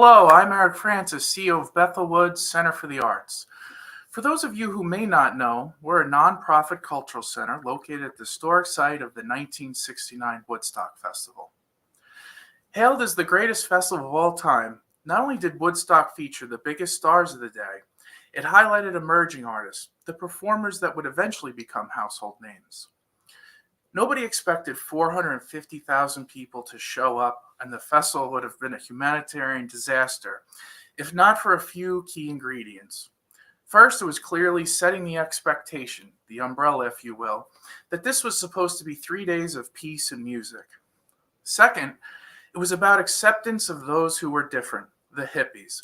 Hello, I'm Eric Francis, CEO of Bethel Woods Center for the Arts. For those of you who may not know, we're a nonprofit cultural center located at the historic site of the 1969 Woodstock Festival. Hailed as the greatest festival of all time, not only did Woodstock feature the biggest stars of the day, it highlighted emerging artists, the performers that would eventually become household names. Nobody expected 450,000 people to show up, and the festival would have been a humanitarian disaster, if not for a few key ingredients. First, it was clearly setting the expectation, the umbrella, if you will, that this was supposed to be 3 days of peace and music. Second, it was about acceptance of those who were different, the hippies.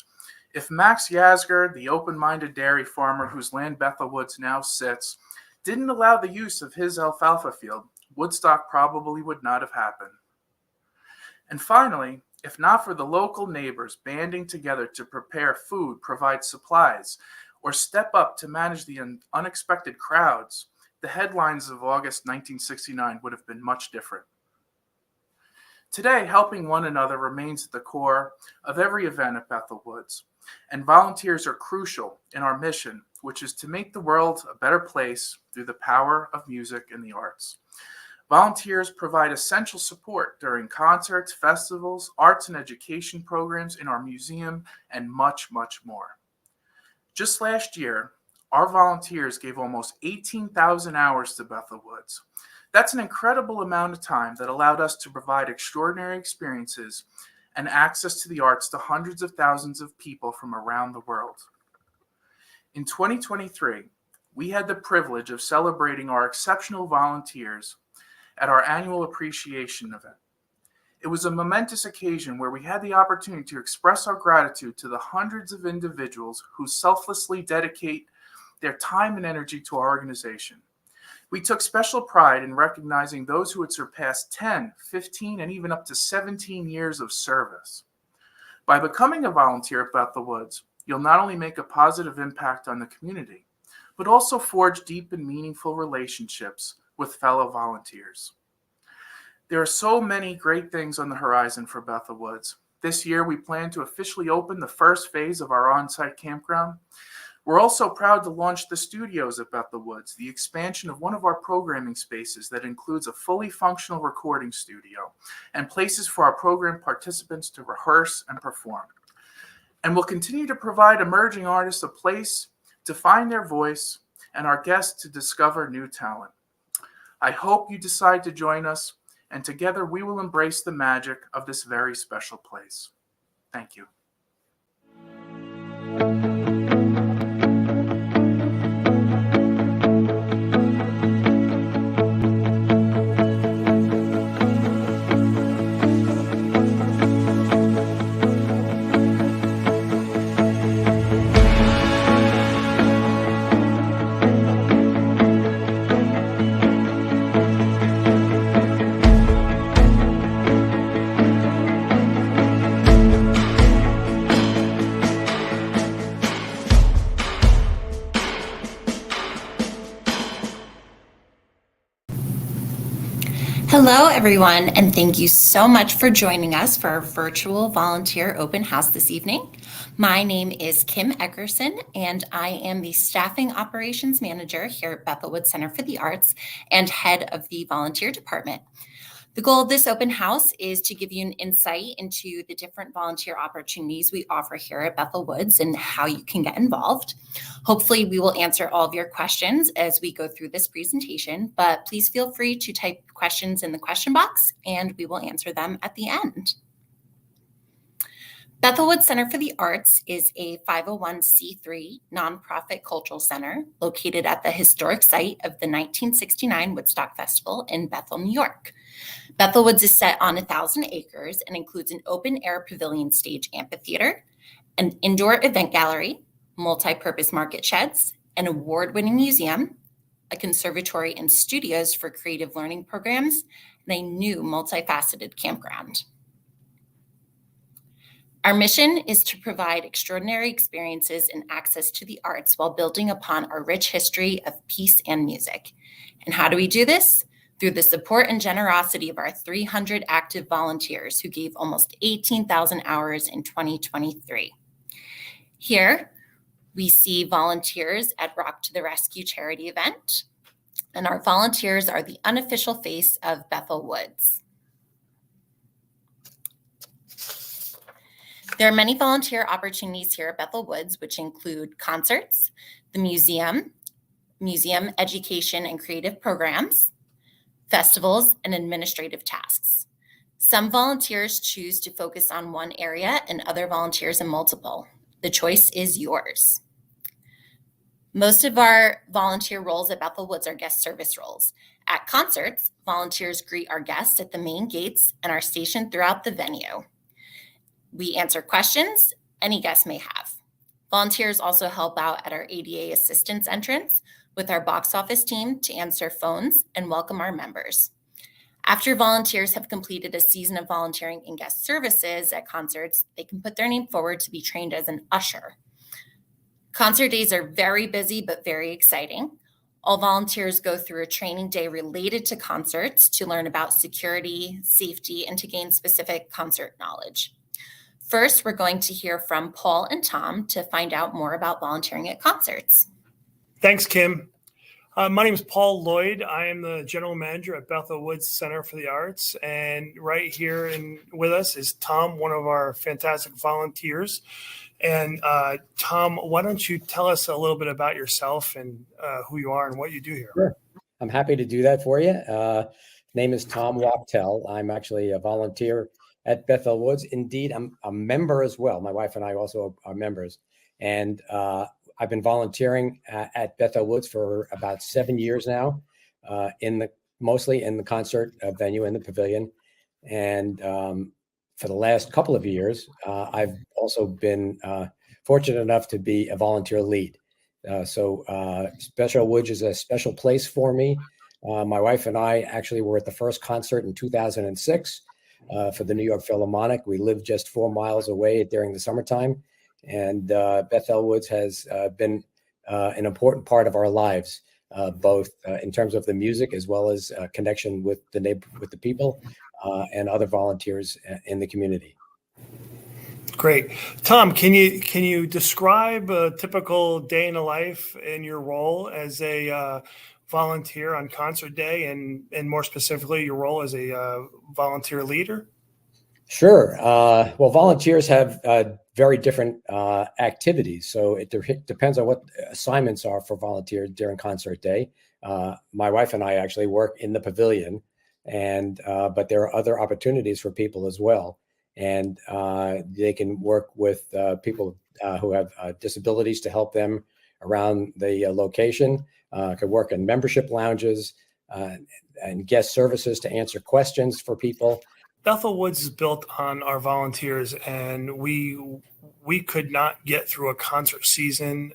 If Max Yasgur, the open-minded dairy farmer whose land Bethel Woods now sits, didn't allow the use of his alfalfa field, Woodstock probably would not have happened. And finally, if not for the local neighbors banding together to prepare food, provide supplies, or step up to manage the unexpected crowds, the headlines of August 1969 would have been much different. Today, helping one another remains at the core of every event at Bethel Woods, and volunteers are crucial in our mission, which is to make the world a better place through the power of music and the arts. Volunteers provide essential support during concerts, festivals, arts and education programs in our museum, and much, much more. Just last year, our volunteers gave almost 18,000 hours to Bethel Woods. That's an incredible amount of time that allowed us to provide extraordinary experiences and access to the arts to hundreds of thousands of people from around the world. In 2023, we had the privilege of celebrating our exceptional volunteers at our annual appreciation event. It was a momentous occasion where we had the opportunity to express our gratitude to the hundreds of individuals who selflessly dedicate their time and energy to our organization. We took special pride in recognizing those who had surpassed 10, 15, and even up to 17 years of service. By becoming a volunteer at Bethel Woods, you'll not only make a positive impact on the community, but also forge deep and meaningful relationships with fellow volunteers. There are so many great things on the horizon for Bethel Woods. This year, we plan to officially open the first phase of our on-site campground. We're also proud to launch the studios at Bethel Woods, the expansion of one of our programming spaces that includes a fully functional recording studio and places for our program participants to rehearse and perform. And we'll continue to provide emerging artists a place to find their voice and our guests to discover new talent. I hope you decide to join us, and together we will embrace the magic of this very special place. Thank you. Hello, everyone, and thank you so much for joining us for our virtual volunteer open house this evening. My name is Kim Eckerson, and I am the Staffing Operations Manager here at Bethel Woods Center for the Arts and head of the volunteer department. The goal of this open house is to give you an insight into the different volunteer opportunities we offer here at Bethel Woods and how you can get involved. Hopefully, we will answer all of your questions as we go through this presentation, but please feel free to type questions in the question box and we will answer them at the end. Bethel Woods Center for the Arts is a 501c3 nonprofit cultural center located at the historic site of the 1969 Woodstock Festival in Bethel, New York. Bethel Woods is set on 1,000 acres and includes an open-air pavilion stage amphitheater, an indoor event gallery, multi-purpose market sheds, an award-winning museum, a conservatory and studios for creative learning programs, and a new multifaceted campground. Our mission is to provide extraordinary experiences and access to the arts while building upon our rich history of peace and music. And how do we do this? through the support and generosity of our 300 active volunteers who gave almost 18,000 hours in 2023. Here, we see volunteers at Rock to the Rescue charity event, and our volunteers are the unofficial face of Bethel Woods. There are many volunteer opportunities here at Bethel Woods, which include concerts, the museum education and creative programs, festivals, and administrative tasks. Some volunteers choose to focus on one area and other volunteers in multiple. The choice is yours. Most of our volunteer roles at Bethel Woods are guest service roles. At concerts, volunteers greet our guests at the main gates and are stationed throughout the venue. We answer questions any guest may have. Volunteers also help out at our ADA assistance entrance with our box office team to answer phones and welcome our members. After volunteers have completed a season of volunteering in guest services at concerts, they can put their name forward to be trained as an usher. Concert days are very busy but very exciting. All volunteers go through a training day related to concerts to learn about security, safety, and to gain specific concert knowledge. First, we're going to hear from Paul and Tom to find out more about volunteering at concerts. Thanks, Kim. My name is Paul Lloyd. I am the general manager at Bethel Woods Center for the Arts. And right here with us is Tom, one of our fantastic volunteers. And Tom, why don't you tell us a little bit about yourself and who you are and what you do here? Sure. I'm happy to do that for you. Name is Tom Wachtel. I'm actually a volunteer at Bethel Woods. Indeed, I'm a member as well. My wife and I also are members. And I've been volunteering at Bethel Woods for about 7 years now, mostly in the concert venue in the pavilion. And for the last couple of years, I've also been fortunate enough to be a volunteer lead. So Bethel Woods is a special place for me. My wife and I actually were at the first concert in 2006 for the New York Philharmonic. We lived just 4 miles away during the summertime. And Bethel Woods has been an important part of our lives, both in terms of the music as well as connection with the people and other volunteers in the community. Great. Tom, can you describe a typical day in the life in your role as a volunteer on concert day and more specifically your role as a volunteer leader? Sure. Well, volunteers have very different activities. So it depends on what assignments are for volunteers during concert day. My wife and I actually work in the pavilion, but there are other opportunities for people as well. And they can work with people who have disabilities to help them around the location, could work in membership lounges and guest services to answer questions for people. Bethel Woods is built on our volunteers, and we could not get through a concert season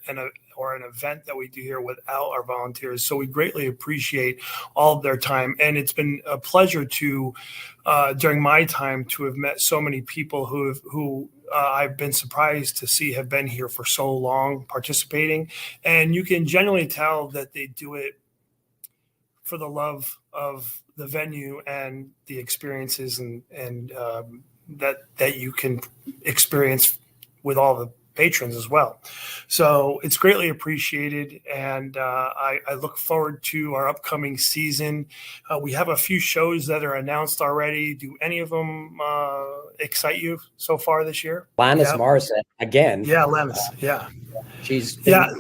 or an event that we do here without our volunteers. So we greatly appreciate all of their time. And it's been a pleasure to, during my time, to have met so many people who I've been surprised to see have been here for so long participating. And you can generally tell that they do it for the love of the venue and the experiences and that you can experience with all the patrons as well. So it's greatly appreciated. And I look forward to our upcoming season. We have a few shows that are announced already. Do any of them excite you so far this year? Lannis Morissette, again. Yeah, Lannis. Yeah. She's been at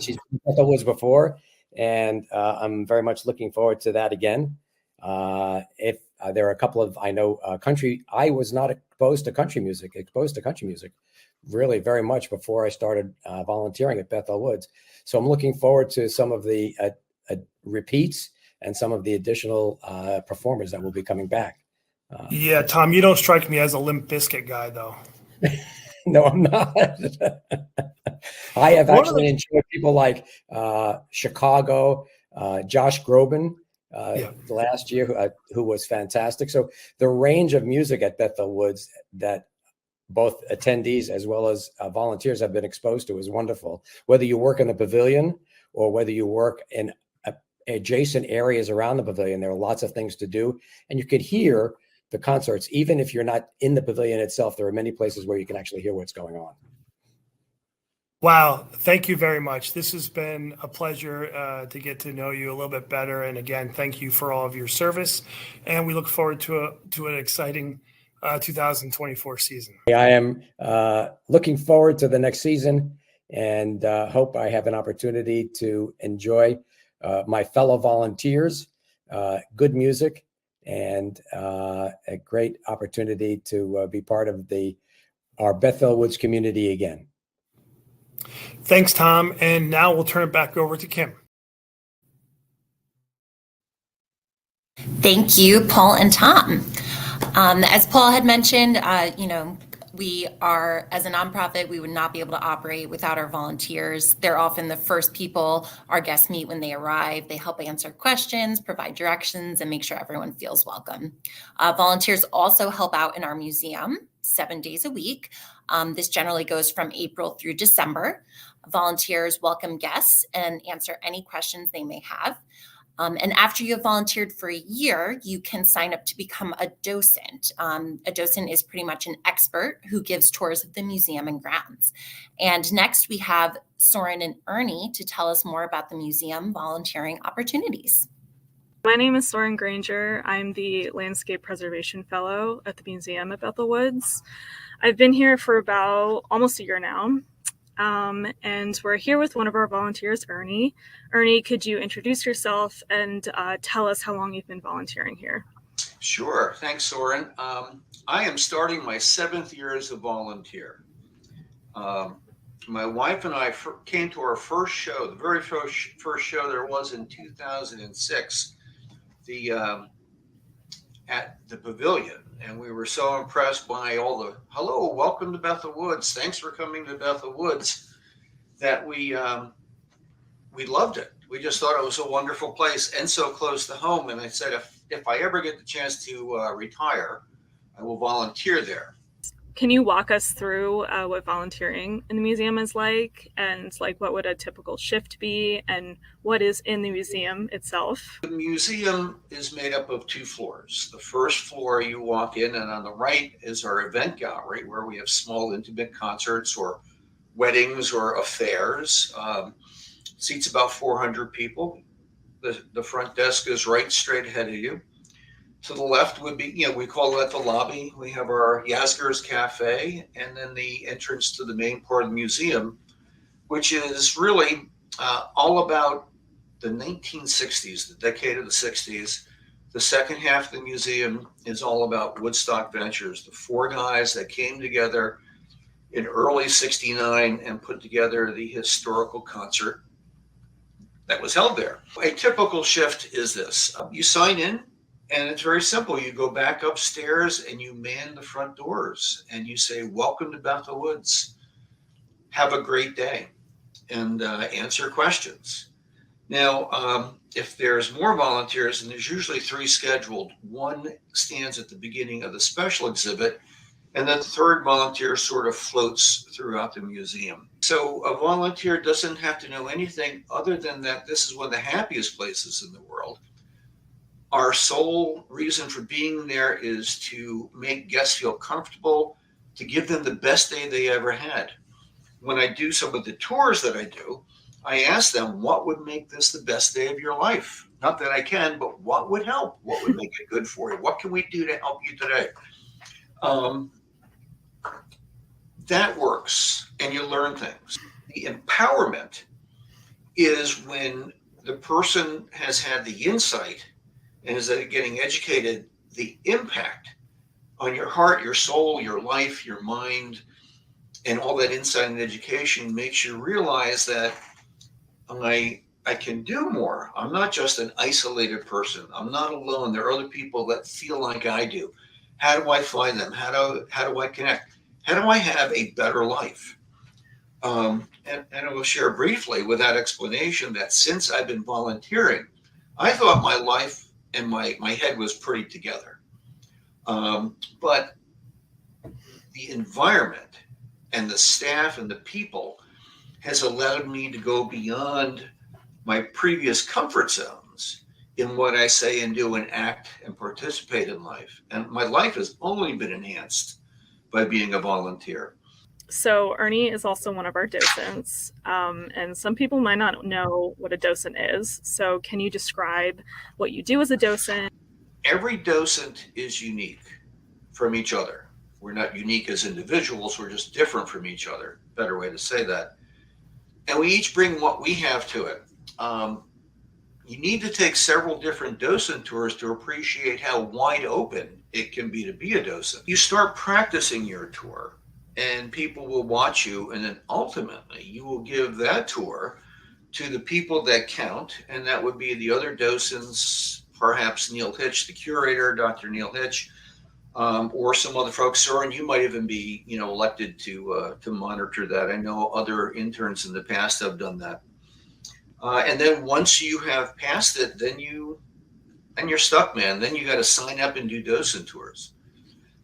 Bethel Woods before, and I'm very much looking forward to that again. If there are a couple of, I know, country, I was not exposed to country music really very much before I started volunteering at Bethel Woods. So I'm looking forward to some of the repeats and some of the additional performers that will be coming back. Yeah, Tom, you don't strike me as a Limp Bizkit guy, though. No, I'm not. I have actually enjoyed people like Chicago, Josh Groban last year, who was fantastic. So the range of music at Bethel Woods that both attendees as well as volunteers have been exposed to is wonderful. Whether you work in a pavilion or whether you work in adjacent areas around the pavilion. There are lots of things to do, and you could hear the concerts. Even if you're not in the pavilion itself, there are many places where you can actually hear what's going on. Wow. Thank you very much. This has been a pleasure to get to know you a little bit better. And again, thank you for all of your service. And we look forward to an exciting 2024 season. I am looking forward to the next season, and hope I have an opportunity to enjoy my fellow volunteers, good music, and a great opportunity to be part of our Bethel Woods community again. Thanks, Tom. And now we'll turn it back over to Kim. Thank you, Paul and Tom. As Paul had mentioned, we are, as a nonprofit, we would not be able to operate without our volunteers. They're often the first people our guests meet when they arrive. They help answer questions, provide directions, and make sure everyone feels welcome. Volunteers also help out in our museum 7 days a week. This generally goes from April through December. Volunteers welcome guests and answer any questions they may have. And after you have volunteered for a year, you can sign up to become a docent. A docent is pretty much an expert who gives tours of the museum and grounds. And next we have Soren and Ernie to tell us more about the museum volunteering opportunities. My name is Soren Granger. I'm the Landscape Preservation Fellow at the museum at Bethel Woods. I've been here for about almost a year now. And we're here with one of our volunteers, Ernie. Ernie, could you introduce yourself and tell us how long you've been volunteering here? Sure. Thanks, Soren. I am starting my 7th year as a volunteer. My wife and I came to our first show, the very first show there was in 2006, at the pavilion. And we were so impressed by all the, hello, welcome to Bethel Woods. Thanks for coming to Bethel Woods, that we loved it. We just thought it was a wonderful place and so close to home. And I said, if I ever get the chance to retire, I will volunteer there. Can you walk us through what volunteering in the museum is like, and like what would a typical shift be, and what is in the museum itself? The museum is made up of 2 floors. The first floor you walk in, and on the right is our event gallery, where we have small intimate concerts or weddings or affairs. Seats about 400 people. The front desk is right straight ahead of you. To the left would be, we call that the lobby. We have our Yasgur's Cafe, and then the entrance to the main part of the museum, which is really all about the 1960s, the decade of the 60s. The second half of the museum is all about Woodstock Ventures, the 4 guys that came together in early '69 and put together the historical concert that was held there. A typical shift is this. You sign in, and it's very simple. You go back upstairs and you man the front doors and you say, welcome to Bethel Woods. Have a great day, and answer questions. Now, if there's more volunteers, and there's usually 3 scheduled, 1 stands at the beginning of the special exhibit, and then the 3rd volunteer sort of floats throughout the museum. So a volunteer doesn't have to know anything other than that this is one of the happiest places in the world. Our sole reason for being there is to make guests feel comfortable, to give them the best day they ever had. When I do some of the tours that I do, I ask them, what would make this the best day of your life? Not that I can, but what would help? What would make it good for you? What can we do to help you today? That works, and you learn things. The empowerment is when the person has had the insight and is getting educated, the impact on your heart, your soul, your life, your mind, and all that insight and education makes you realize that I can do more. I'm not just an isolated person. I'm not alone. There are other people that feel like I do. How do I find them? How do I connect? How do I have a better life? And I will share briefly with that explanation that since I've been volunteering, I thought my life and my head was pretty together. But the environment and the staff and the people has allowed me to go beyond my previous comfort zones in what I say and do and act and participate in life. And my life has only been enhanced by being a volunteer. So Ernie is also one of our docents, and some people might not know what a docent is. So can you describe what you do as a docent? Every docent is unique from each other. We're not unique as individuals, we're just different from each other. Better way to say that. And we each bring what we have to it. You need to take several different docent tours to appreciate how wide open it can be to be a docent. You start practicing your tour, and people will watch you, and then ultimately you will give that tour to the people that count, and that would be the other docents, perhaps Neil Hitch, the curator, Dr. Neil Hitch, or some other folks. Soren, you might even be, elected to monitor that. I know other interns in the past have done that. And then once you have passed it, then you're stuck, man. Then you got to sign up and do docent tours.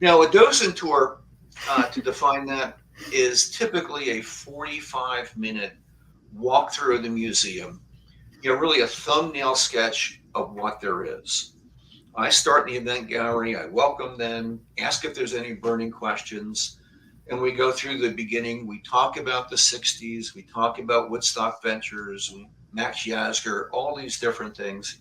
Now, a docent tour, to define that, is typically a 45-minute walk through the museum. Really a thumbnail sketch of what there is. I start in the event gallery. I welcome them, ask if there's any burning questions, and we go through the beginning. We talk about the 60s. We talk about Woodstock Ventures, Max Yasgur, all these different things.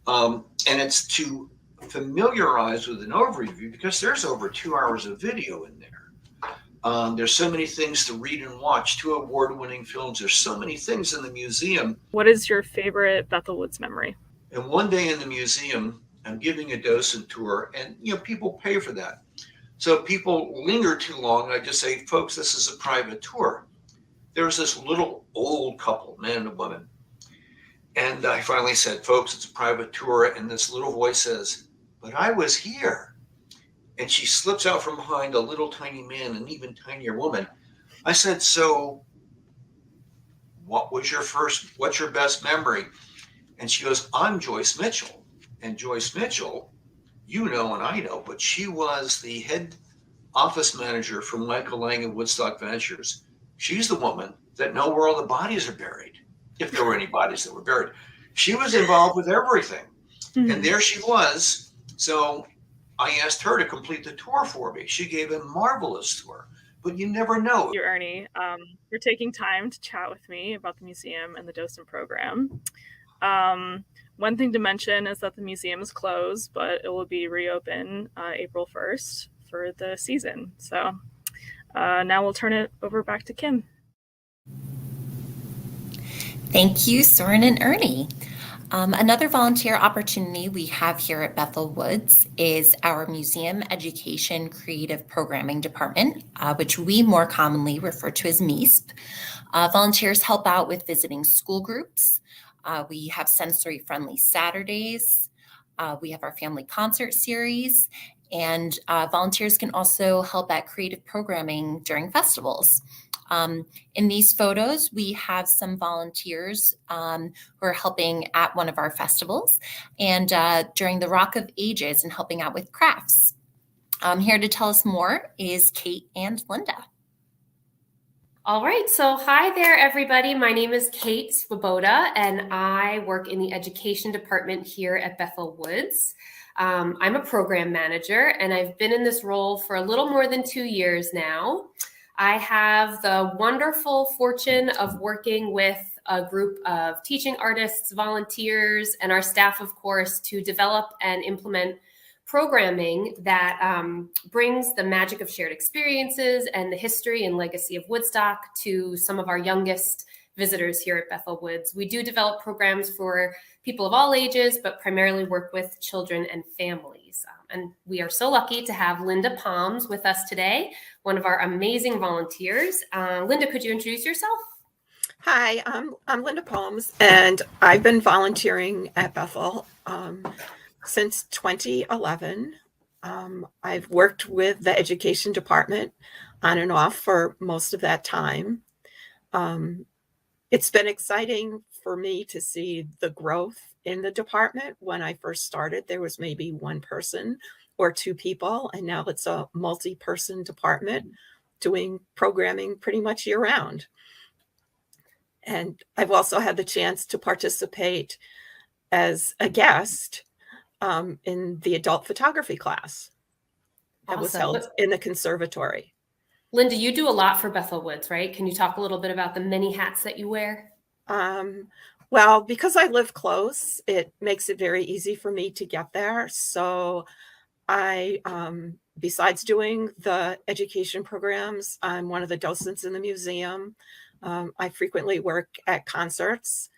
And it's to familiarize with an overview, because there's over 2 hours of video in there. There's so many things to read and watch, 2 award-winning films. There's so many things in the museum. What is your favorite Bethel Woods memory? And one day in the museum, I'm giving a docent tour, and people pay for that. So people linger too long. I just say, folks, this is a private tour. There was this little old couple, man and a woman. And I finally said, folks, it's a private tour. And this little voice says, but I was here. And she slips out from behind a little tiny man, an even tinier woman. I said, so what's your best memory? And she goes, I'm Joyce Mitchell. And Joyce Mitchell, and I know, but she was the head office manager for Michael Lang and Woodstock Ventures. She's the woman that know where all the bodies are buried, if there were any bodies that were buried. She was involved with everything. Mm-hmm. And there she was. So I asked her to complete the tour for me. She gave a marvelous tour, but you never know. Thank you, Ernie, for taking time to chat with me about the museum and the docent program. One thing to mention is that the museum is closed, but it will be reopened April 1st for the season. So now we'll turn it over back to Kim. Thank you, Soren and Ernie. Another volunteer opportunity we have here at Bethel Woods is our Museum Education Creative Programming Department, which we more commonly refer to as MEASP. Volunteers help out with visiting school groups. We have sensory-friendly Saturdays. We have our family concert series, and volunteers can also help at creative programming during festivals. In these photos, we have some volunteers who are helping at one of our festivals and during the Rock of Ages and helping out with crafts. Here to tell us more is Kate and Linda. All right, so hi there, everybody. My name is Kate Swoboda, and I work in the education department here at Bethel Woods. I'm a program manager, and I've been in this role for a little more than 2 years now. I have the wonderful fortune of working with a group of teaching artists, volunteers, and our staff, of course, to develop and implement programming that brings the magic of shared experiences and the history and legacy of Woodstock to some of our youngest visitors here at Bethel Woods. We do develop programs for people of all ages, but primarily work with children and families. And we are so lucky to have Linda Palms with us today, one of our amazing volunteers. Linda, could you introduce yourself? Hi, I'm Linda Palms, and I've been volunteering at Bethel since 2011. I've worked with the education department on and off for most of that time. It's been exciting for me to see the growth in the department. When I first started, there was maybe one person or two people, and now it's a multi-person department doing programming pretty much year-round. And I've also had the chance to participate as a guest in the adult photography class that was Awesome. held in the conservatory. Linda, you do a lot for Bethel Woods, right? Can you talk a little bit about the many hats that you wear? Well, because I live close, it makes it very easy for me to get there. So I, besides doing the education programs, I'm one of the docents in the museum. I frequently work at concerts,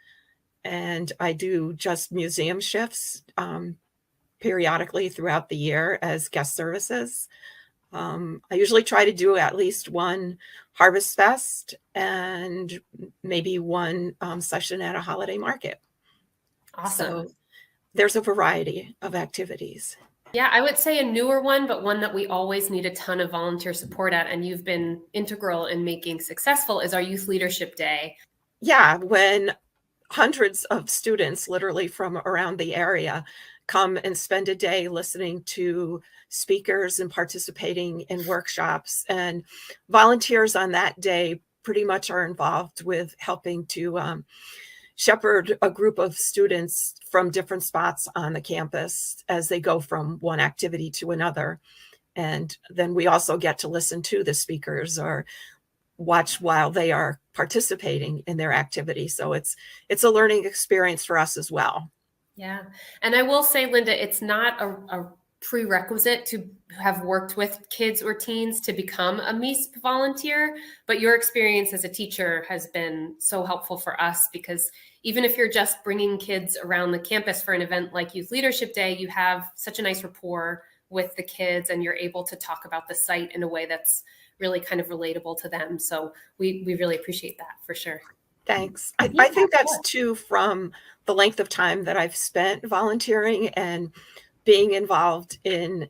and I do just museum shifts periodically throughout the year as guest services. I usually try to do at least one Harvest Fest and maybe one session at a holiday market. Awesome. So there's a variety of activities. Yeah, I would say a newer one, but one that we always need a ton of volunteer support at, and you've been integral in making successful, is our Youth Leadership Day. Yeah, when hundreds of students literally from around the area come and spend a day listening to speakers and participating in workshops, and volunteers on that day pretty much are involved with helping to shepherd a group of students from different spots on the campus as they go from one activity to another. And then we also get to listen to the speakers or watch while they are participating in their activity. So it's a learning experience for us as well. Yeah. And I will say, Linda, it's not a prerequisite to have worked with kids or teens to become a MEASP volunteer, but your experience as a teacher has been so helpful for us, because even if you're just bringing kids around the campus for an event like Youth Leadership Day, you have such a nice rapport with the kids and you're able to talk about the site in a way that's really kind of relatable to them. So we really appreciate that for sure. Thanks. I think that's too from the length of time that I've spent volunteering and being involved in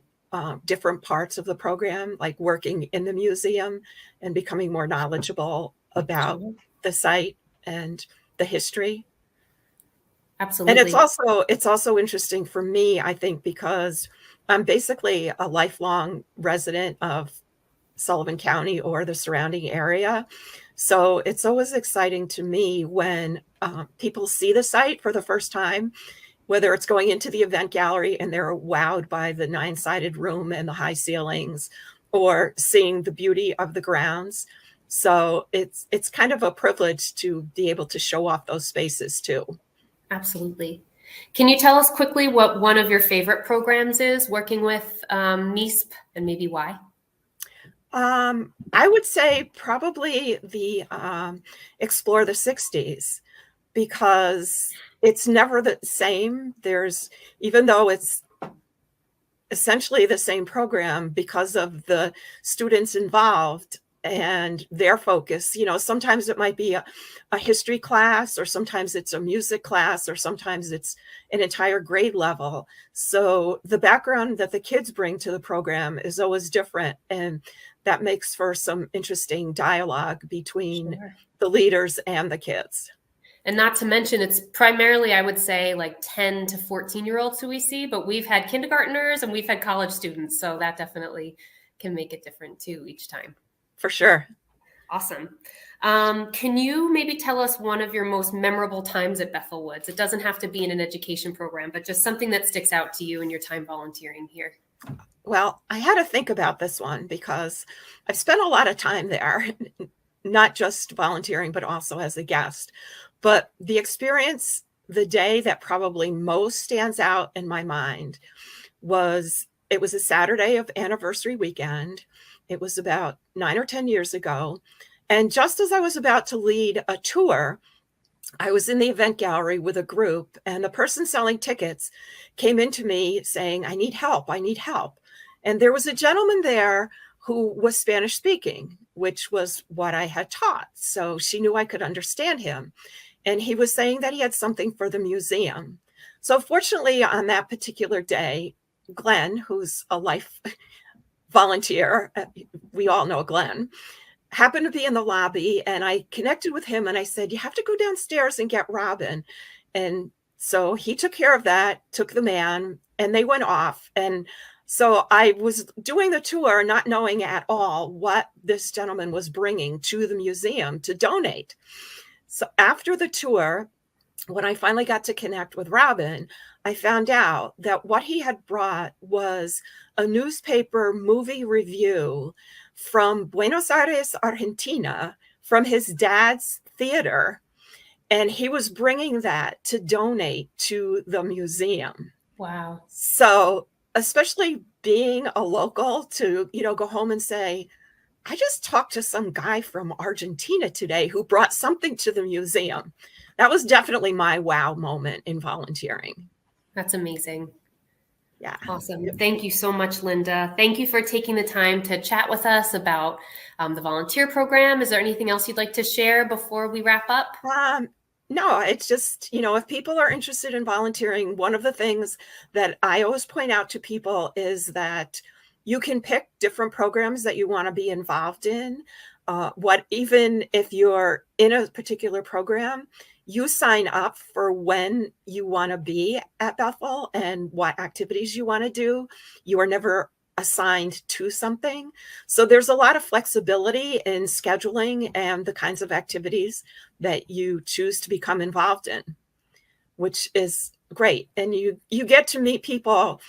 different parts of the program, like working in the museum and becoming more knowledgeable about the site and the history. Absolutely. And it's also interesting for me, I think, because I'm basically a lifelong resident of Sullivan County or the surrounding area. So it's always exciting to me when people see the site for the first time, whether it's going into the event gallery and they're wowed by the 9-sided room and the high ceilings, or seeing the beauty of the grounds. So it's kind of a privilege to be able to show off those spaces too. Absolutely. Can you tell us quickly what one of your favorite programs is working with MEASP, and maybe why? I would say probably the Explore the 60s, because it's never the same. Even though it's essentially the same program, because of the students involved and their focus, sometimes it might be a history class, or sometimes it's a music class, or sometimes it's an entire grade level. So the background that the kids bring to the program is always different. And that makes for some interesting dialogue between the leaders and the kids. And not to mention, it's primarily, I would say, like 10 to 14-year-olds who we see, but we've had kindergartners and we've had college students. So that definitely can make it different too each time. For sure. Awesome. Can you maybe tell us one of your most memorable times at Bethel Woods? It doesn't have to be in an education program, but just something that sticks out to you in your time volunteering here. Well, I had to think about this one because I've spent a lot of time there, not just volunteering, but also as a guest. But the experience, the day that probably most stands out in my mind it was a Saturday of anniversary weekend. It was about 9 or 10 years ago. And just as I was about to lead a tour, I was in the event gallery with a group, and the person selling tickets came into me saying, I need help. I need help. And there was a gentleman there who was Spanish speaking, which was what I had taught. So she knew I could understand him. And he was saying that he had something for the museum. So fortunately, on that particular day, Glenn, who's a life volunteer, we all know Glenn, happened to be in the lobby, and I connected with him and I said, you have to go downstairs and get Robin. And so he took care of that, took the man, and they went off. And so I was doing the tour, not knowing at all what this gentleman was bringing to the museum to donate. So after the tour, when I finally got to connect with Robin, I found out that what he had brought was a newspaper movie review from Buenos Aires, Argentina, from his dad's theater. And he was bringing that to donate to the museum. Wow. So, especially being a local to, go home and say, I just talked to some guy from Argentina today who brought something to the museum. That was definitely my wow moment in volunteering. That's amazing. Yeah. Awesome. Thank you so much, Linda. Thank you for taking the time to chat with us about the volunteer program. Is there anything else you'd like to share before we wrap up? No, it's just, if people are interested in volunteering, one of the things that I always point out to people is that you can pick different programs that you want to be involved in. Even if you're in a particular program, you sign up for when you want to be at Bethel and what activities you want to do. You are never assigned to something. So there's a lot of flexibility in scheduling and the kinds of activities that you choose to become involved in, which is great. And you get to meet people,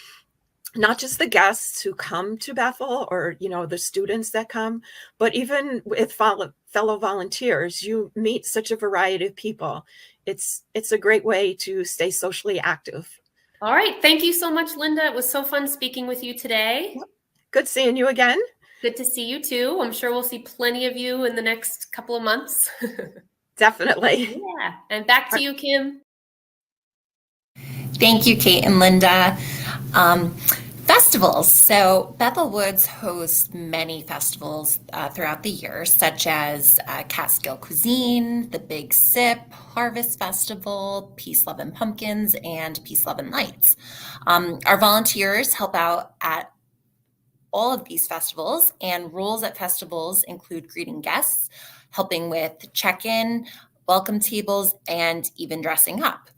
not just the guests who come to Bethel or, the students that come, but even with fellow volunteers, you meet such a variety of people. It's a great way to stay socially active. All right. Thank you so much, Linda. It was so fun speaking with you today. Good seeing you again. Good to see you too. I'm sure we'll see plenty of you in the next couple of months. Definitely. Yeah. And back to you, Kim. Thank you, Kate and Linda. Festivals. So Bethel Woods hosts many festivals throughout the year, such as Catskill Cuisine, the Big Sip, Harvest Festival, Peace, Love, and Pumpkins, and Peace, Love, and Lights. Our volunteers help out at all of these festivals, and roles at festivals include greeting guests, helping with check-in, welcome tables, and even dressing up.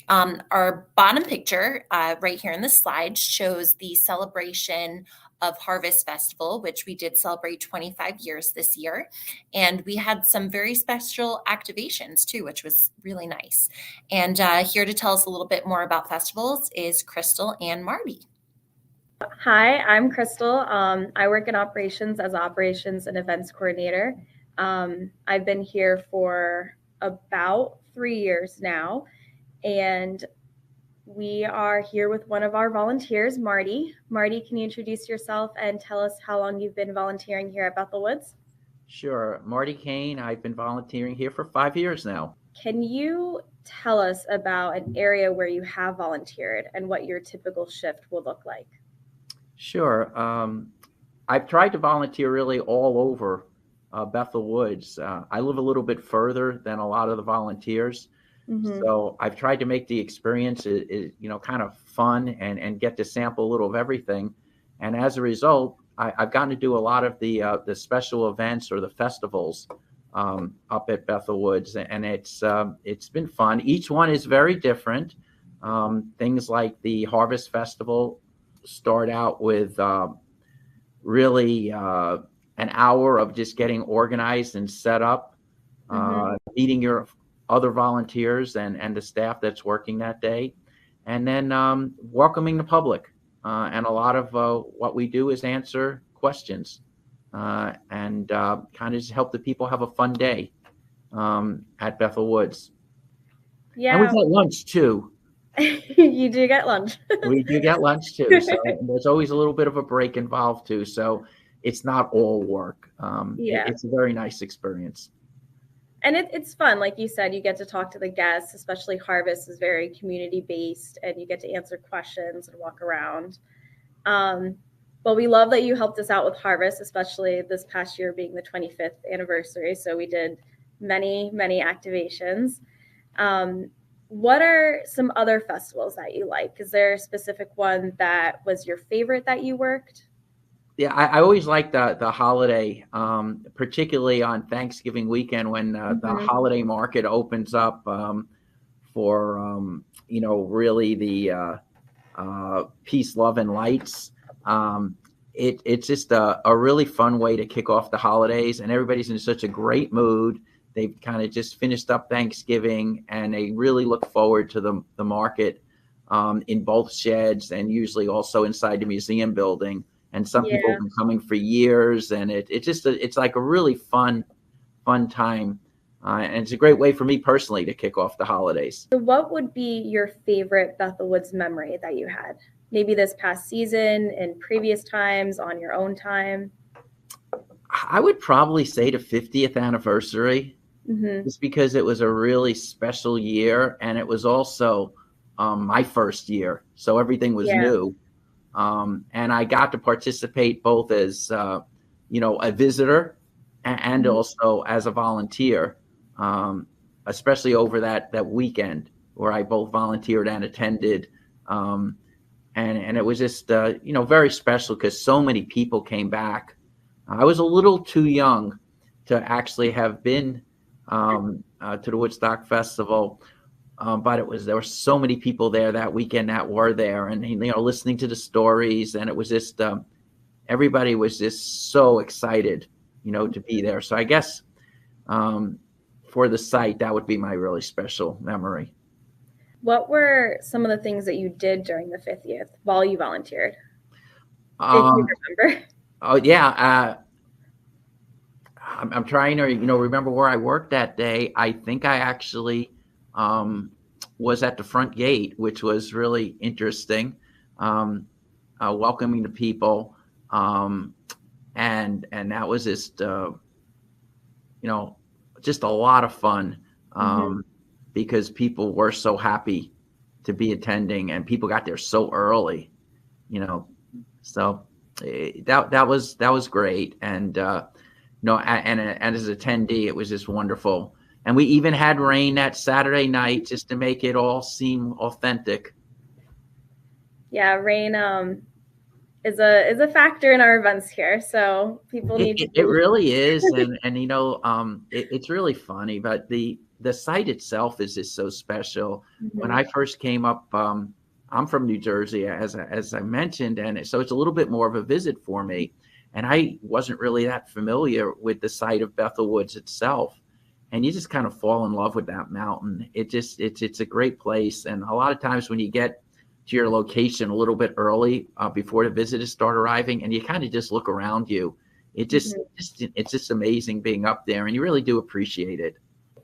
Our bottom picture right here in the slide shows the celebration of Harvest Festival, which we did celebrate 25 years this year. And we had some very special activations too, which was really nice. And here to tell us a little bit more about festivals is Crystal and Marty. Hi, I'm Crystal. I work in operations as operations and events coordinator. I've been here for about 3 years now. And we are here with one of our volunteers, Marty. Marty, can you introduce yourself and tell us how long you've been volunteering here at Bethel Woods? Sure. Marty Kane. I've been volunteering here for 5 years now. Can you tell us about an area where you have volunteered and what your typical shift will look like? Sure. I've tried to volunteer really all over Bethel Woods. I live a little bit further than a lot of the volunteers. Mm-hmm. So I've tried to make the experience, kind of fun and get to sample a little of everything. And as a result, I've gotten to do a lot of the special events or the festivals up at Bethel Woods, and it's been fun. Each one is very different. Things like the Harvest Festival start out with really an hour of just getting organized and set up, meeting your other volunteers and the staff that's working that day, and then welcoming the public. And a lot of what we do is answer questions and kind of just help the people have a fun day at Bethel Woods. Yeah. And we get lunch too. You do get lunch. We do get lunch too. So there's always a little bit of a break involved too. So it's not all work. It's a very nice experience. And it's fun. Like you said, you get to talk to the guests, especially Harvest is very community-based, and you get to answer questions and walk around. But we love that you helped us out with Harvest, especially this past year being the 25th anniversary. So we did many, many activations. What are some other festivals that you like? Is there a specific one that was your favorite that you worked? Yeah, I always like the holiday, particularly on Thanksgiving weekend when the holiday market opens up for, really the Peace, Love, and Lights. It's just a really fun way to kick off the holidays, and everybody's in such a great mood. they've kind of just finished up Thanksgiving, and they really look forward to the market in both sheds and usually also inside the museum building. And some people Yeah. have been coming for years, and it's like a really fun time. And it's a great way for me personally to kick off the holidays. So what would be your favorite Bethel Woods memory that you had? Maybe this past season, in previous times, on your own time? I would probably say the 50th anniversary, Mm-hmm. just because it was a really special year, and it was also my first year, so everything was new. And I got to participate both as a visitor and also as a volunteer, especially over that weekend where I both volunteered and attended. And it was just very special because so many people came back. I was a little too young to actually have been to the Woodstock Festival. But there were so many people there that weekend that were there, and listening to the stories, and it was just everybody was just so excited, to be there. So I guess for the site, that would be my really special memory. What were some of the things that you did during the 50th while you volunteered? If Um, you remember. oh yeah, I'm trying to remember where I worked that day. I think I actually was at the front gate, which was really interesting, welcoming the people, and that was just just a lot of fun, because people were so happy to be attending, and people got there so early, so that was great, and and as an attendee, it was just wonderful. And we even had rain that Saturday night just to make it all seem authentic. Yeah, rain is a factor in our events here, so people need to. It really is, and it's really funny. But the site itself is just so special. When I first came up, I'm from New Jersey, as I mentioned, and so it's a little bit more of a visit for me. And I wasn't really that familiar with the site of Bethel Woods itself. And you just kind of fall in love with that mountain. It's a great place. And a lot of times when you get to your location a little bit early, before the visitors start arriving, and you kind of just look around you, it's just amazing being up there, and you really do appreciate it.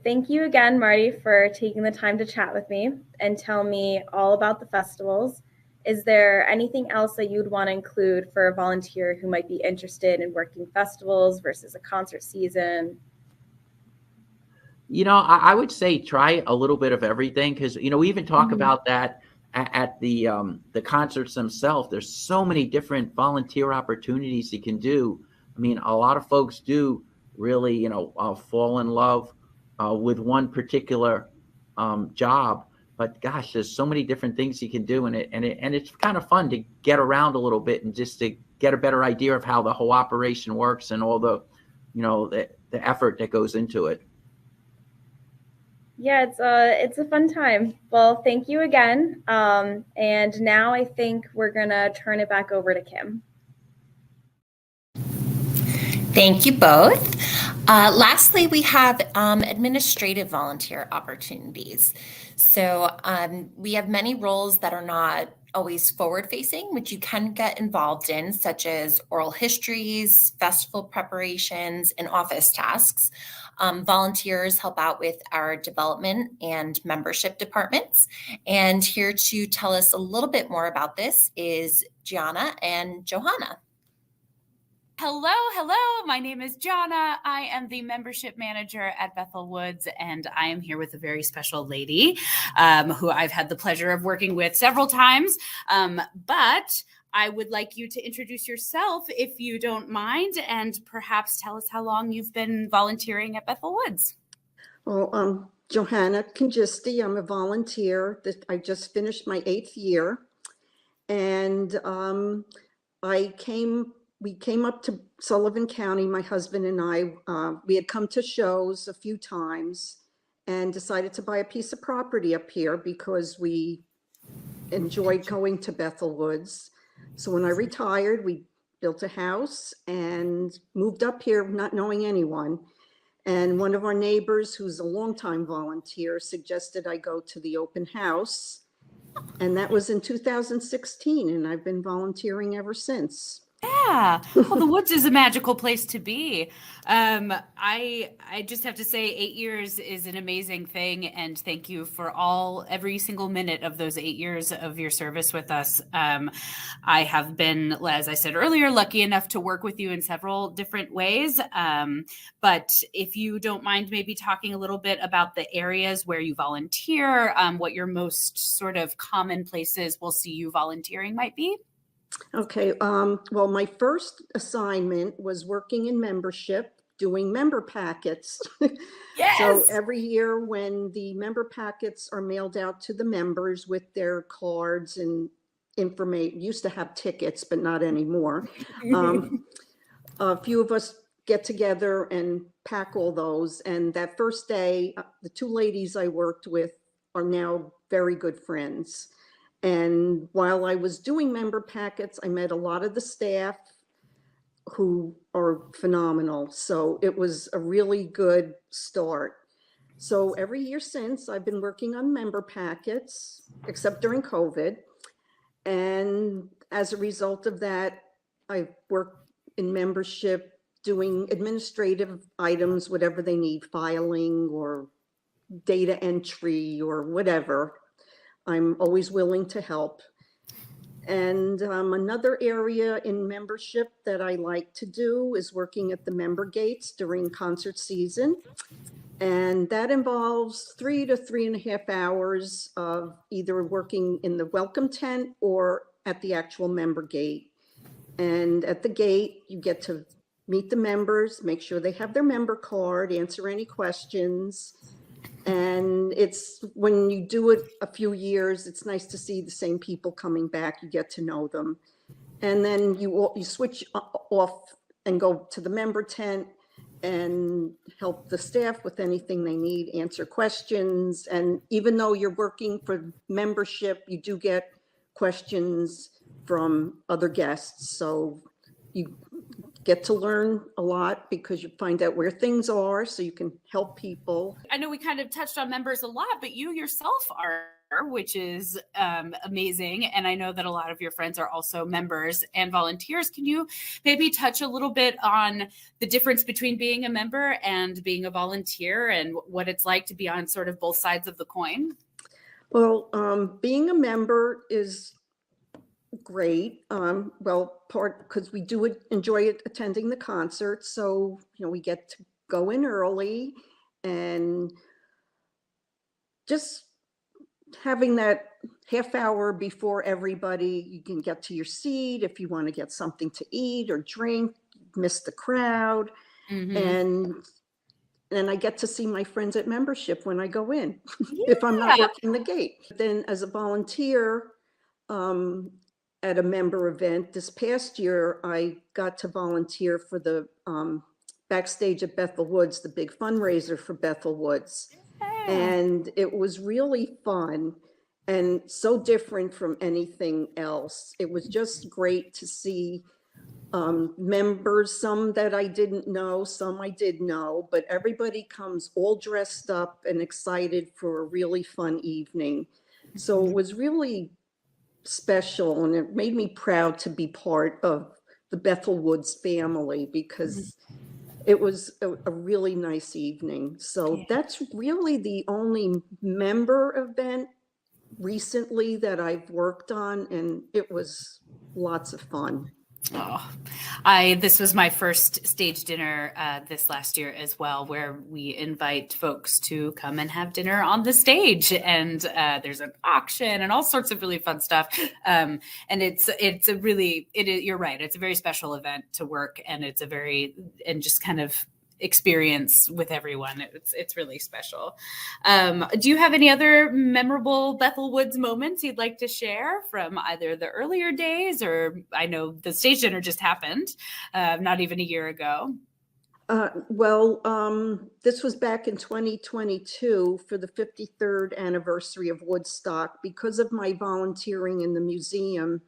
Thank you again, Marty, for taking the time to chat with me and tell me all about the festivals. Is there anything else that you'd want to include for a volunteer who might be interested in working festivals versus a concert season? I would say try a little bit of everything, because we even talk about that at the concerts themselves. There's so many different volunteer opportunities you can do. I mean, a lot of folks do really fall in love with one particular job, but gosh, there's so many different things you can do, and it's kind of fun to get around a little bit and just to get a better idea of how the whole operation works and all the the effort that goes into it. Yeah, it's a fun time. Well, thank you again. And now I think we're gonna turn it back over to Kim. Thank you both. Lastly, we have administrative volunteer opportunities. So we have many roles that are not always forward-facing, which you can get involved in, such as oral histories, festival preparations, and office tasks. Volunteers help out with our development and membership departments. And here to tell us a little bit more about this is Gianna and Johanna. Hello. My name is Jonna. I am the membership manager at Bethel Woods, and I am here with a very special lady who I've had the pleasure of working with several times. But I would like you to introduce yourself, if you don't mind, and perhaps tell us how long you've been volunteering at Bethel Woods. Well, Johanna Congisti. I'm a volunteer. I just finished my 8th year, and we came up to Sullivan County, my husband and I. We had come to shows a few times and decided to buy a piece of property up here because we enjoyed going to Bethel Woods. So when I retired, we built a house and moved up here not knowing anyone. And one of our neighbors, who's a longtime volunteer, suggested I go to the open house. And that was in 2016, and I've been volunteering ever since. Yeah. Well, the woods is a magical place to be. I just have to say 8 years is an amazing thing. And thank you for every single minute of those 8 years of your service with us. I have been, as I said earlier, lucky enough to work with you in several different ways. But if you don't mind maybe talking a little bit about the areas where you volunteer, what your most sort of common places we'll see you volunteering might be. Okay, well, my first assignment was working in membership, doing member packets. Yes! So every year when the member packets are mailed out to the members with their cards and information, used to have tickets, but not anymore. A few of us get together and pack all those. And that first day, the two ladies I worked with are now very good friends. And while I was doing member packets, I met a lot of the staff who are phenomenal. So it was a really good start. So every year since, I've been working on member packets, except during COVID. And as a result of that, I've worked in membership doing administrative items, whatever they need, filing or data entry or whatever. I'm always willing to help. And another area in membership that I like to do is working at the member gates during concert season. And that involves 3 to 3.5 hours of either working in the welcome tent or at the actual member gate. And at the gate, you get to meet the members, make sure they have their member card, answer any questions. And it's when you do it a few years, it's nice to see the same people coming back. You get to know them. And then you switch off and go to the member tent and help the staff with anything they need, answer questions. And even though you're working for membership, you do get questions from other guests. So you get to learn a lot because you find out where things are so you can help people. I know we kind of touched on members a lot, but you yourself are, which is amazing. And I know that a lot of your friends are also members and volunteers. Can you maybe touch a little bit on the difference between being a member and being a volunteer and what it's like to be on sort of both sides of the coin? Well, being a member is great. Well, part because we do enjoy attending the concerts. So, we get to go in early and just having that half hour before everybody, you can get to your seat if you want to get something to eat or drink, miss the crowd. Mm-hmm. And I get to see my friends at membership when I go in, if I'm not working the gate. Then as a volunteer, at a member event this past year, I got to volunteer for the backstage at Bethel Woods, the big fundraiser for Bethel Woods. And it was really fun and so different from anything else. It was just great to see members, some that I didn't know, some I did know, but everybody comes all dressed up and excited for a really fun evening. So it was really special, and it made me proud to be part of the Bethel Woods family because it was a really nice evening. So that's really the only member event recently that I've worked on, and it was lots of fun. Oh, this was my first stage dinner this last year as well, where we invite folks to come and have dinner on the stage, and there's an auction and all sorts of really fun stuff. And you're right. It's a very special event to work, and just kind of experience with everyone. It's really special. Do you have any other memorable Bethel Woods moments you'd like to share from either the earlier days, or I know the stage dinner just happened not even a year ago? This was back in 2022 for the 53rd anniversary of Woodstock. Because of my volunteering in the museum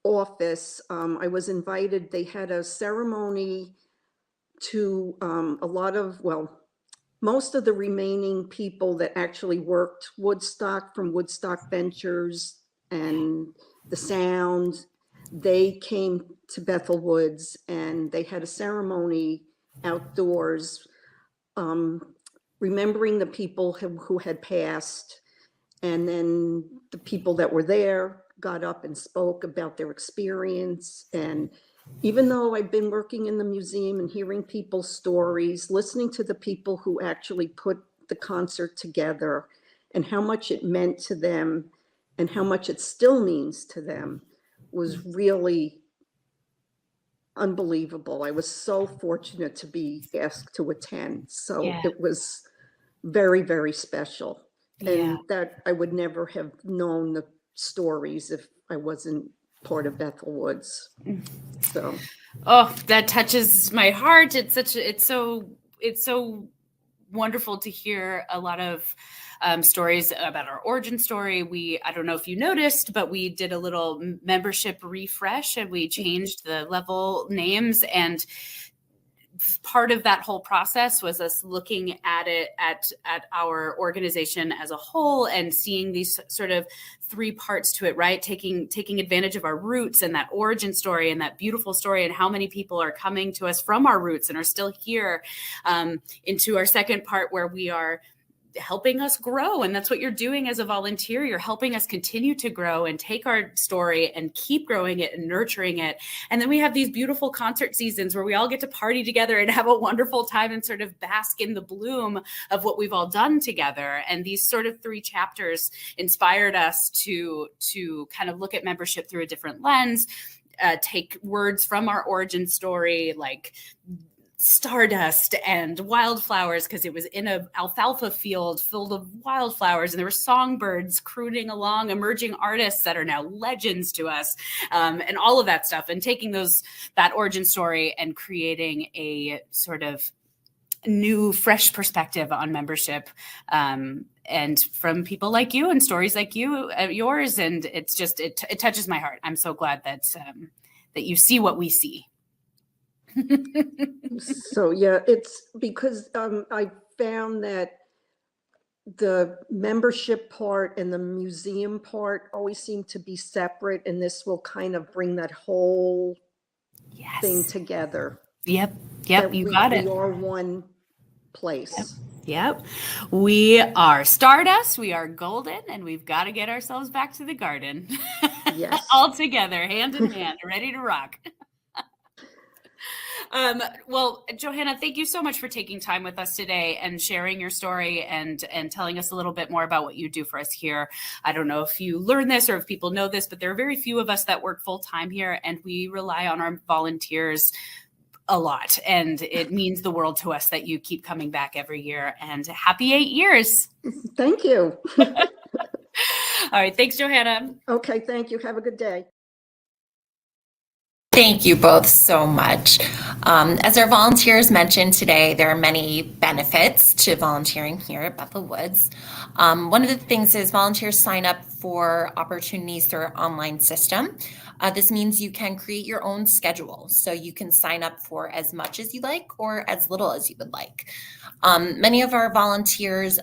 office, I was invited. They had a ceremony to a lot of, well, most of the remaining people that actually worked Woodstock from Woodstock Ventures and the Sound, they came to Bethel Woods and they had a ceremony outdoors, remembering the people who had passed. And then the people that were there got up and spoke about their experience. And even though I've been working in the museum and hearing people's stories, listening to the people who actually put the concert together and how much it meant to them and how much it still means to them was really unbelievable. I was so fortunate to be asked to attend. So Yeah. it was very, very special. Yeah. And that I would never have known the stories if I wasn't part of Bethel Woods. So, oh, that touches my heart. It's so wonderful to hear a lot of stories about our origin story. I don't know if you noticed, but we did a little membership refresh and we changed the level names, and part of that whole process was us looking at it at our organization as a whole and seeing these sort of three parts to it, right? Taking advantage of our roots and that origin story and that beautiful story and how many people are coming to us from our roots and are still here, into our second part where we are helping us grow. And that's what you're doing as a volunteer. You're helping us continue to grow and take our story and keep growing it and nurturing it. And then we have these beautiful concert seasons where we all get to party together and have a wonderful time and sort of bask in the bloom of what we've all done together. And these sort of three chapters inspired us to kind of look at membership through a different lens, take words from our origin story, like stardust and wildflowers, because it was in an alfalfa field filled of wildflowers, and there were songbirds crooning along, emerging artists that are now legends to us, and all of that stuff, and taking that origin story and creating a sort of new, fresh perspective on membership, and from people like you and stories like yours, and it's just it touches my heart. I'm so glad that you see what we see. so yeah, it's because I found that the membership part and the museum part always seem to be separate, and this will kind of bring that whole thing together. Yep, That you got it. We are one place. Yep. We are stardust, we are golden, and we've got to get ourselves back to the garden. Yes. All together, hand in hand, ready to rock. Well, Johanna, thank you so much for taking time with us today and sharing your story and telling us a little bit more about what you do for us here. I don't know if you learned this or if people know this, but there are very few of us that work full time here, and we rely on our volunteers a lot. And it means the world to us that you keep coming back every year, and happy 8 years. Thank you. All right. Thanks, Johanna. Okay. Thank you. Have a good day. Thank you both so much. As our volunteers mentioned today, there are many benefits to volunteering here at Bethel Woods. One of the things is volunteers sign up for opportunities through our online system. This means you can create your own schedule, so you can sign up for as much as you like or as little as you would like. Many of our volunteers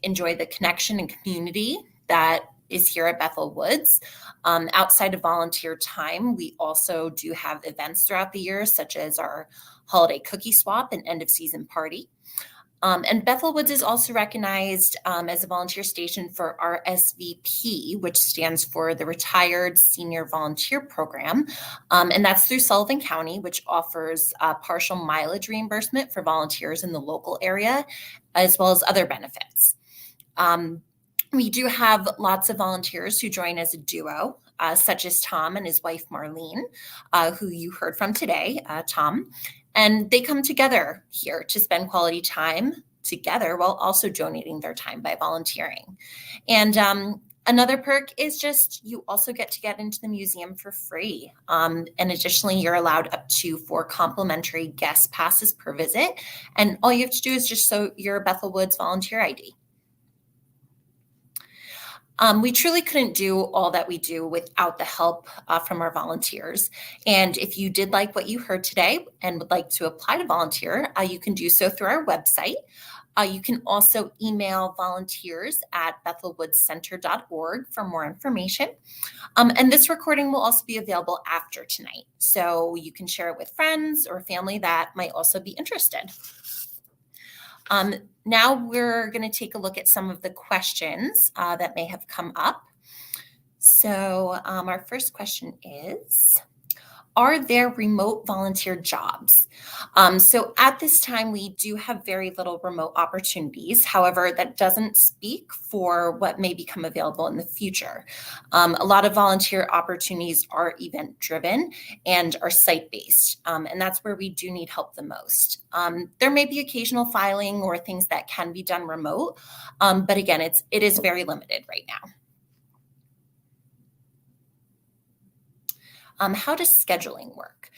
enjoy the connection and community that is here at Bethel Woods. Outside of volunteer time, we also do have events throughout the year, such as our holiday cookie swap and end of season party. And Bethel Woods is also recognized as a volunteer station for RSVP, which stands for the Retired Senior Volunteer Program. And that's through Sullivan County, which offers partial mileage reimbursement for volunteers in the local area, as well as other benefits. We do have lots of volunteers who join as a duo, such as Tom and his wife, Marlene, who you heard from today, Tom. And they come together here to spend quality time together while also donating their time by volunteering. And another perk is just you also get into the museum for free. And additionally, you're allowed up to 4 complimentary guest passes per visit. And all you have to do is just show your Bethel Woods volunteer ID. We truly couldn't do all that we do without the help from our volunteers. And if you did like what you heard today and would like to apply to volunteer, you can do so through our website. You can also email volunteers at bethelwoodscenter.org for more information. And this recording will also be available after tonight, so you can share it with friends or family that might also be interested. Now we're going to take a look at some of the questions that may have come up. So our first question is, are there remote volunteer jobs? So at this time, we do have very little remote opportunities. However, that doesn't speak for what may become available in the future. A lot of volunteer opportunities are event driven and are site-based, and that's where we do need help the most. There may be occasional filing or things that can be done remote, but again, it is very limited right now. How does scheduling work?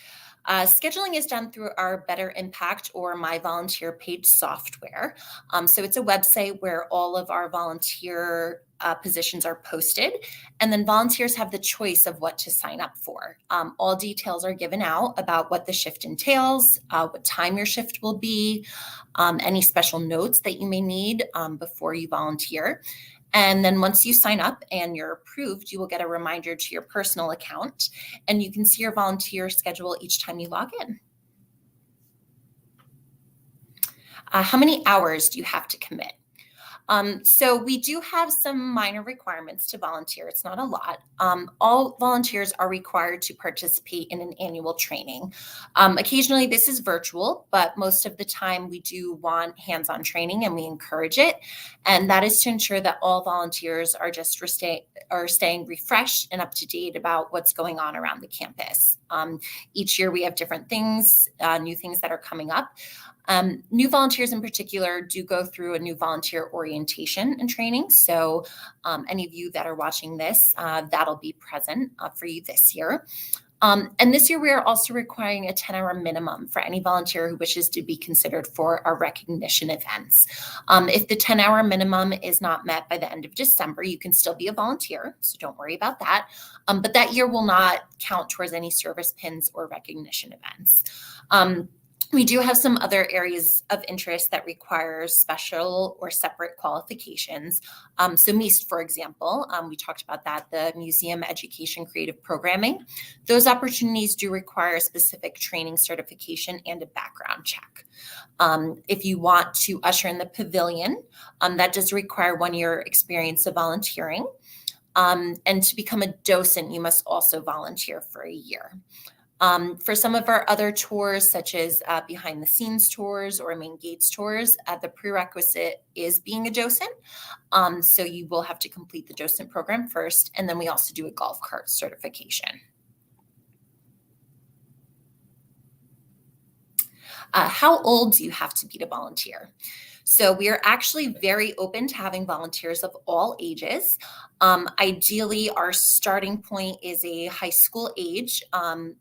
Scheduling is done through our Better Impact or My Volunteer Page software. So it's a website where all of our volunteer positions are posted, and then volunteers have the choice of what to sign up for. All details are given out about what the shift entails, what time your shift will be, any special notes that you may need before you volunteer. And then once you sign up and you're approved, you will get a reminder to your personal account, and you can see your volunteer schedule each time you log in. How many hours do you have to commit? So we do have some minor requirements to volunteer. It's not a lot. All volunteers are required to participate in an annual training. Occasionally this is virtual, but most of the time we do want hands-on training, and we encourage it. And that is to ensure that all volunteers are just staying refreshed and up to date about what's going on around the campus. Each year we have different things, new things that are coming up. New volunteers in particular do go through a new volunteer orientation and training. So any of you that are watching this, that'll be present for you this year. And this year we are also requiring a 10-hour minimum for any volunteer who wishes to be considered for our recognition events. If the 10-hour minimum is not met by the end of December, you can still be a volunteer, so don't worry about that. But that year will not count towards any service pins or recognition events. We do have some other areas of interest that require special or separate qualifications. So MIST, for example, we talked about that, the Museum Education Creative Programming. Those opportunities do require a specific training certification and a background check. If you want to usher in the pavilion, that does require 1 year experience of volunteering. And to become a docent, you must also volunteer for a year. For some of our other tours, such as behind the scenes tours or main gates tours, the prerequisite is being a docent. So you will have to complete the docent program first, and then we also do a golf cart certification. How old do you have to be to volunteer? So we are actually very open to having volunteers of all ages. Ideally, our starting point is a high school age,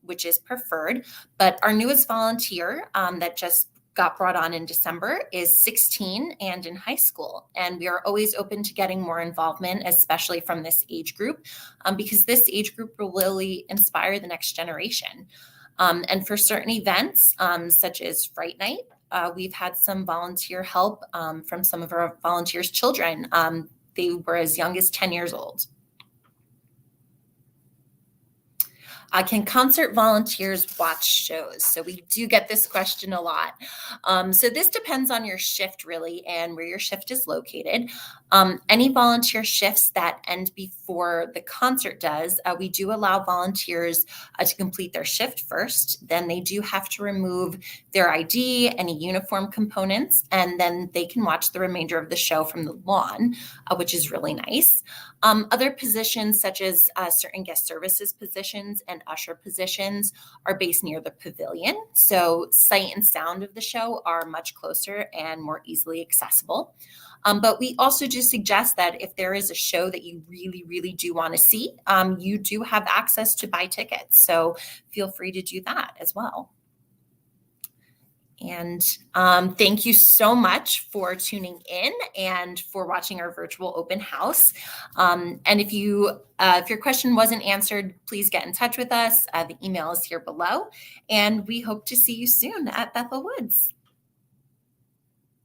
which is preferred, but our newest volunteer that just got brought on in December is 16 and in high school. And we are always open to getting more involvement, especially from this age group, because this age group will really inspire the next generation. And for certain events, such as Fright Night, we've had some volunteer help from some of our volunteers' children. They were as young as 10 years old. Can concert volunteers watch shows? So we do get this question a lot. So this depends on your shift really and where your shift is located. Any volunteer shifts that end before the concert does, we do allow volunteers to complete their shift first. Then they do have to remove their ID, any uniform components, and then they can watch the remainder of the show from the lawn, which is really nice. Other positions such as certain guest services positions and usher positions are based near the pavilion. So sight and sound of the show are much closer and more easily accessible. But we also do suggest that if there is a show that you really, really do want to see, you do have access to buy tickets. So feel free to do that as well. And thank you so much for tuning in and for watching our virtual open house. And if your question wasn't answered, please get in touch with us. The email is here below. And we hope to see you soon at Bethel Woods.